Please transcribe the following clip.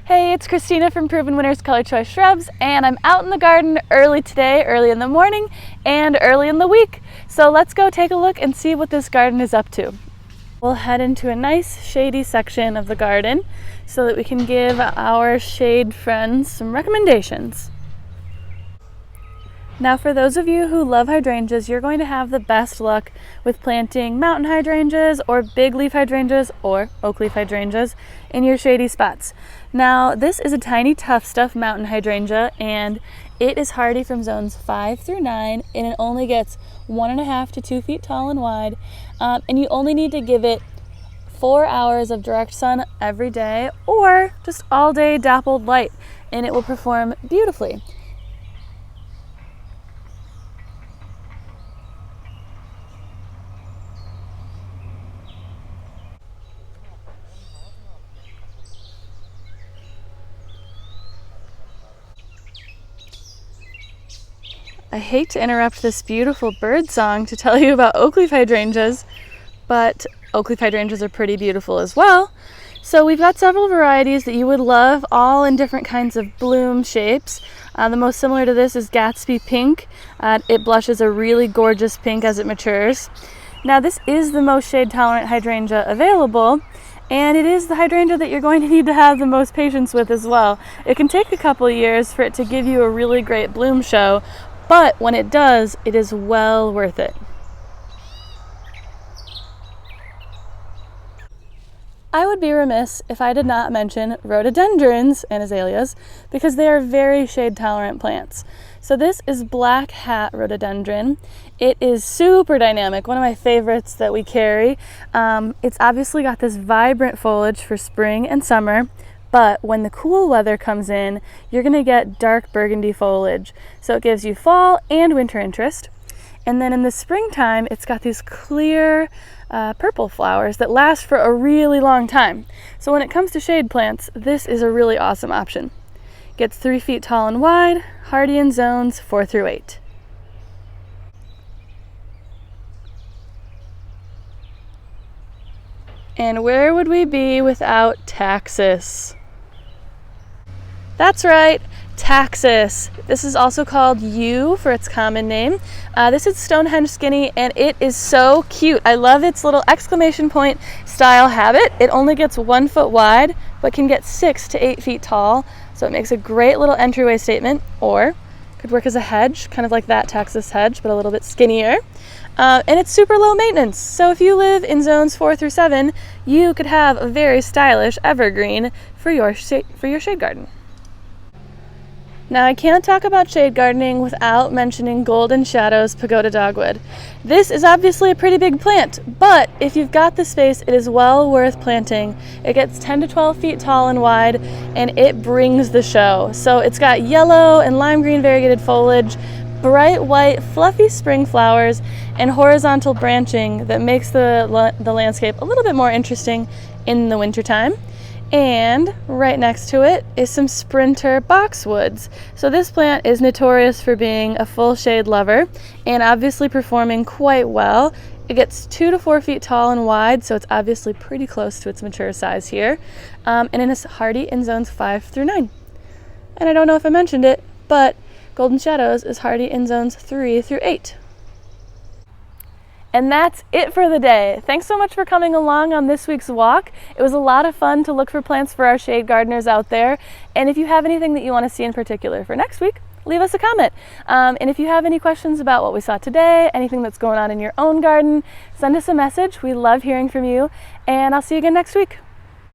Hey, it's Christina from Proven Winners Colorchoice Shrubs, and I'm out in the garden early today, early in the morning, and early in the week. So let's go take a look and see what this garden is up to. We'll head into a nice shady section of the garden so that we can give our shade friends some recommendations. Now for those of you who love hydrangeas, you're going to have the best luck with planting mountain hydrangeas or big leaf hydrangeas or Oakley hydrangeas in your shady spots. Now this is a tiny tough stuff mountain hydrangea, and it is hardy from zones 5 through 9, and it only gets 1.5 to 2 feet tall and wide, and you only need to give it 4 hours of direct sun every day or just all day dappled light, and it will perform beautifully. I hate to interrupt this beautiful bird song to tell you about Oakley hydrangeas, but Oakley hydrangeas are pretty beautiful as well. So we've got several varieties that you would love, all in different kinds of bloom shapes. The most similar to this is Gatsby Pink. It blushes a really gorgeous pink as it matures. Now this is the most shade tolerant hydrangea available, and it is the hydrangea that you're going to need to have the most patience with as well. It can take a couple years for it to give you a really great bloom show, but when it does, it is well worth it. I would be remiss if I did not mention rhododendrons and azaleas because they are very shade tolerant plants. So this is black hat rhododendron. It is super dynamic, one of my favorites that we carry. It's obviously got this vibrant foliage for spring and summer, but when the cool weather comes in, you're gonna get dark burgundy foliage. So it gives you fall and winter interest. And then in the springtime, it's got these clear purple flowers that last for a really long time. So when it comes to shade plants, this is a really awesome option. Gets 3 feet tall and wide, hardy in zones 4 through 8. And where would we be without taxus? That's right, taxus. This is also called yew for its common name. This is Stonehenge Skinny, and it is so cute. I love its little exclamation point style habit. It only gets 1 foot wide, but can get 6 to 8 feet tall. So it makes a great little entryway statement, or could work as a hedge, kind of like that taxus hedge, but a little bit skinnier. And it's super low maintenance. So if you live in zones 4 through 7, you could have a very stylish evergreen for your shade garden. Now I can't talk about shade gardening without mentioning Golden Shadow's pagoda dogwood. This is obviously a pretty big plant, but if you've got the space, it is well worth planting. It gets 10 to 12 feet tall and wide, and it brings the show. So it's got yellow and lime green variegated foliage, bright white fluffy spring flowers, and horizontal branching that makes the landscape a little bit more interesting in the wintertime. And right next to it is some sprinter boxwoods. So this plant is notorious for being a full shade lover and obviously performing quite well. It gets 2 to 4 feet tall and wide, so it's obviously pretty close to its mature size here. And it is hardy in zones 5 through 9. And I don't know if I mentioned it, but Golden Shadows is hardy in zones 3 through 8. And that's it for the day. Thanks so much for coming along on this week's walk. It was a lot of fun to look for plants for our shade gardeners out there. And if you have anything that you want to see in particular for next week, leave us a comment. And if you have any questions about what we saw today, anything that's going on in your own garden, send us a message. We love hearing from you. And I'll see you again next week.